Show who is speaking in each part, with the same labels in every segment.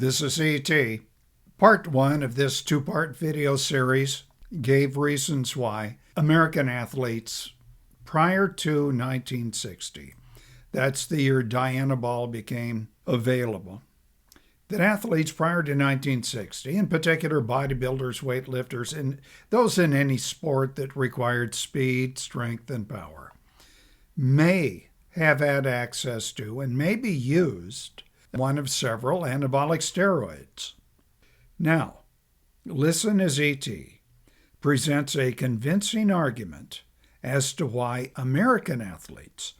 Speaker 1: This is E.T. Part 1 of this two-part video series gave reasons why American athletes prior to 1960, that's the year Dianabol became available, that athletes prior to 1960, in particular bodybuilders, weightlifters, and those in any sport that required speed, strength, and power, may have had access to and may be used one of several anabolic steroids. Now, listen as E.T. presents a convincing argument as to why American athletes,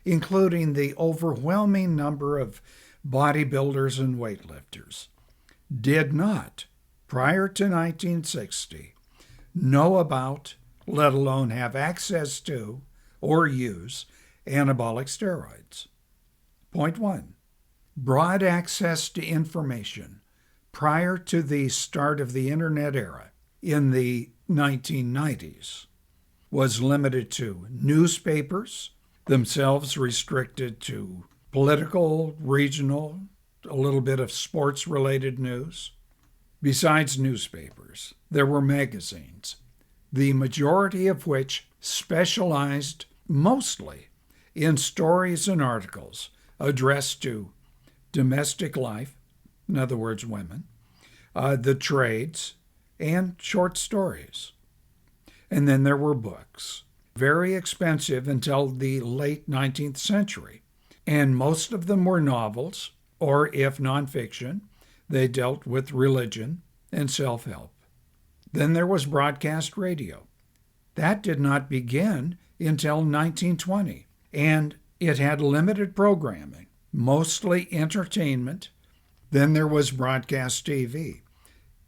Speaker 1: including the overwhelming number of bodybuilders and weightlifters, did not, prior to 1960, know about, let alone have access to, or use anabolic steroids. Point 1. Broad access to information prior to the start of the internet era in the 1990s was limited to newspapers, themselves restricted to political, regional, a little bit of sports-related news. Besides newspapers, there were magazines, the majority of which specialized mostly in stories and articles addressed to domestic life, in other words, women, the trades, and short stories. And then there were books, very expensive until the late 19th century. And most of them were novels, or if nonfiction, they dealt with religion and self-help. Then there was broadcast radio. That did not begin until 1920, and it had limited programming, mostly entertainment. Then there was broadcast TV.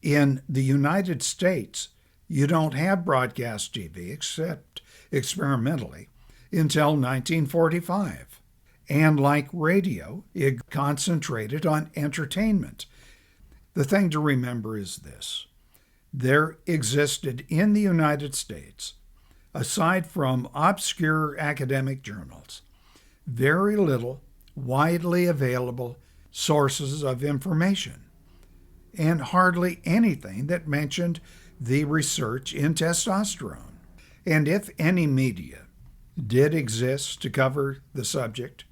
Speaker 1: In the United States, you don't have broadcast TV, except experimentally, until 1945. And like radio, it concentrated on entertainment. The thing to remember is this. There existed in the United States, aside from obscure academic journals, very little widely available sources of information, and hardly anything that mentioned the research in testosterone. And if any media did exist to cover the subject,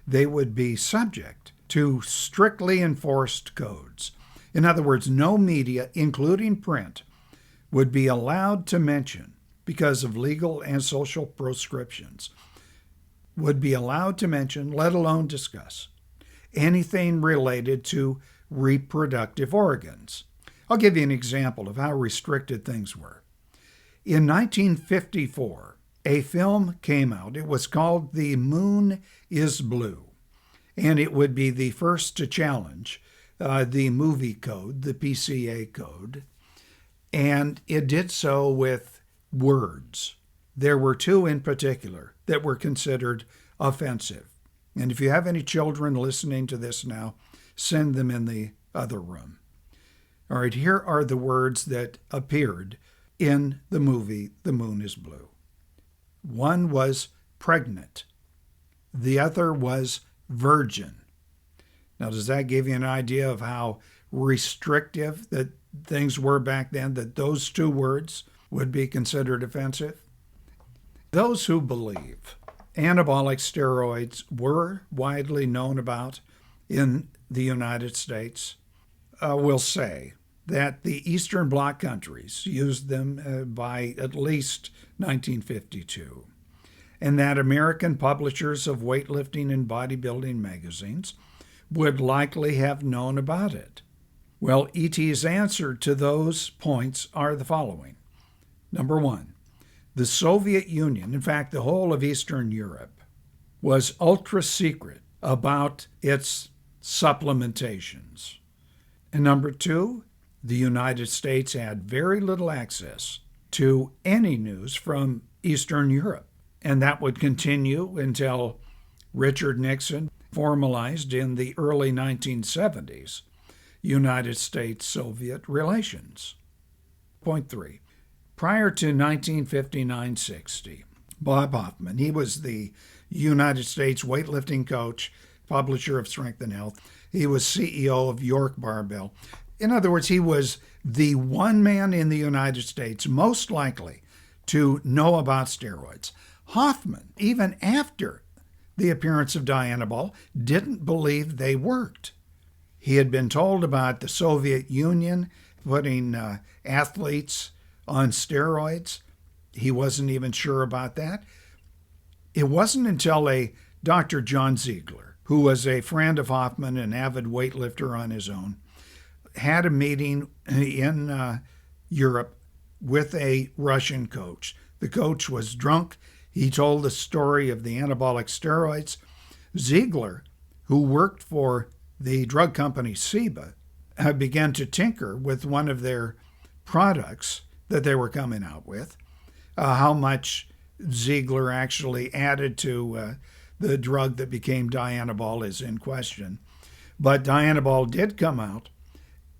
Speaker 1: they would be subject to strictly enforced codes. In other words, no media, including print, would be allowed to mention, because of legal and social proscriptions, would be allowed to mention, let alone discuss, anything related to reproductive organs. I'll give you an example of how restricted things were. In 1954, a film came out. It was called The Moon is Blue, and it would be the first to challenge the movie code, the PCA code, and it did so with words. There were two in particular that were considered offensive. And if you have any children listening to this now, send them in the other room. All right, here are the words that appeared in the movie The Moon is Blue. One was pregnant. The other was virgin. Now, does that give you an idea of how restrictive that things were back then, that those two words would be considered offensive? Those who believe anabolic steroids were widely known about in the United States will say that the Eastern Bloc countries used them by at least 1952, and that American publishers of weightlifting and bodybuilding magazines would likely have known about it. Well, E.T.'s answer to those points are the following. Number one, the Soviet Union, in fact, the whole of Eastern Europe, was ultra secret about its supplementations. And number two, the United States had very little access to any news from Eastern Europe. And that would continue until Richard Nixon formalized in the early 1970s United States-Soviet relations. Point 3. Prior to 1959-60, Bob Hoffman, he was the United States weightlifting coach, publisher of Strength and Health, He was CEO of York Barbell. In other words, he was the one man in the United States most likely to know about steroids. Hoffman, even after the appearance of Dianabol, didn't believe they worked. He had been told about the Soviet Union putting athletes on steroids. He wasn't even sure about that. It wasn't until a Dr. John Ziegler, who was a friend of Hoffman, an avid weightlifter on his own, had a meeting in Europe with a Russian coach. The coach was drunk. He told the story of the anabolic steroids. Ziegler, who worked for the drug company Ciba, began to tinker with one of their products that they were coming out with. How much Ziegler actually added to the drug that became Dianabol is in question. But Dianabol did come out.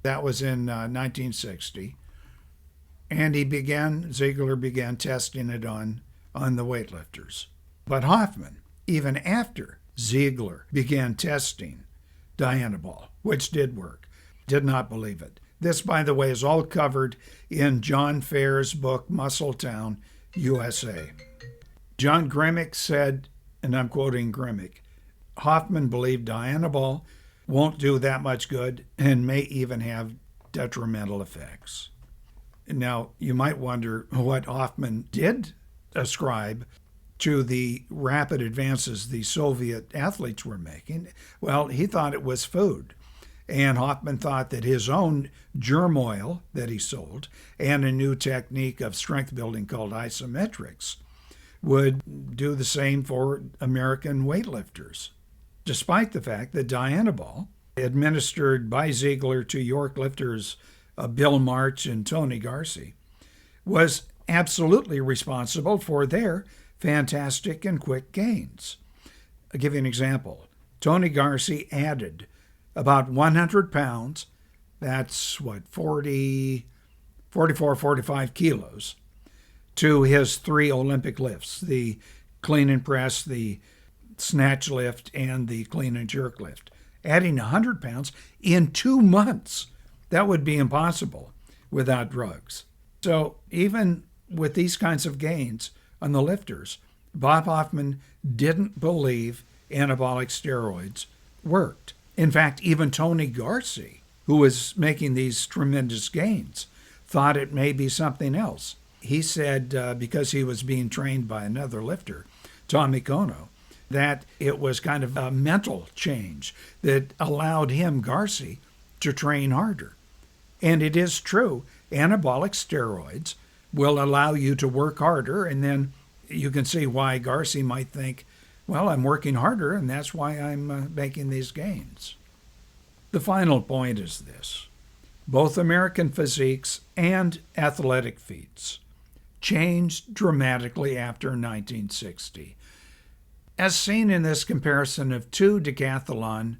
Speaker 1: That was in 1960. And Ziegler began testing it on the weightlifters. But Hoffman, even after Ziegler began testing Dianabol, which did work, did not believe it. This, by the way, is all covered in John Fair's book, Muscletown, USA. John Grimmick said, and I'm quoting Grimmick, Hoffman believed Dianabol won't do that much good and may even have detrimental effects. Now, you might wonder what Hoffman did ascribe to the rapid advances the Soviet athletes were making. Well, he thought it was food. And Hoffman thought that his own germ oil that he sold and a new technique of strength building called isometrics would do the same for American weightlifters, despite the fact that Dianabol, administered by Ziegler to York lifters Bill March and Tony Garcia, was absolutely responsible for their fantastic and quick gains. I'll give you an example. Tony Garcia added about 100 pounds, that's 44, 45 kilos, to his 3 Olympic lifts, the clean and press, the snatch lift, and the clean and jerk lift. Adding 100 pounds in 2 months. That would be impossible without drugs. So even with these kinds of gains on the lifters, Bob Hoffman didn't believe anabolic steroids worked. In fact, even Tony Garcia, who was making these tremendous gains, thought it may be something else. He said, because he was being trained by another lifter, Tommy Kono, that it was kind of a mental change that allowed him, Garcia, to train harder. And it is true, anabolic steroids will allow you to work harder, and then you can see why Garcia might think, well, I'm working harder, and that's why I'm making these gains. The final point is this. Both American physiques and athletic feats changed dramatically after 1960, as seen in this comparison of 2 decathlon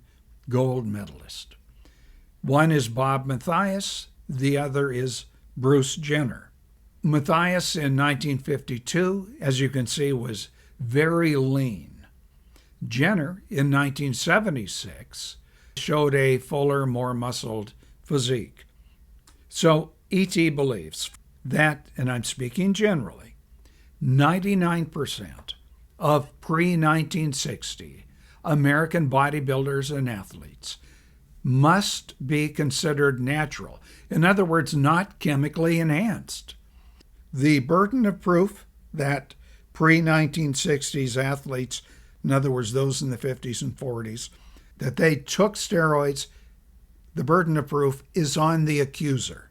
Speaker 1: gold medalists. One is Bob Mathias, the other is Bruce Jenner. Mathias in 1952, as you can see, was very lean. Jenner in 1976 showed a fuller, more muscled physique. So E.T. believes that, and I'm speaking generally, 99% of pre-1960 American bodybuilders and athletes must be considered natural. In other words, not chemically enhanced. The burden of proof that pre-1960s athletes, in other words, those in the 50s and 40s, that they took steroids, the burden of proof is on the accuser.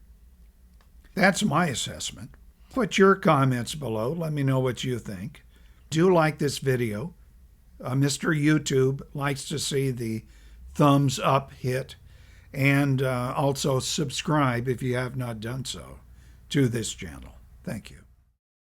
Speaker 1: That's my assessment. Put your comments below. Let me know what you think. Do like this video. Mr. YouTube likes to see the thumbs up hit, and also subscribe if you have not done so to this channel. Thank you.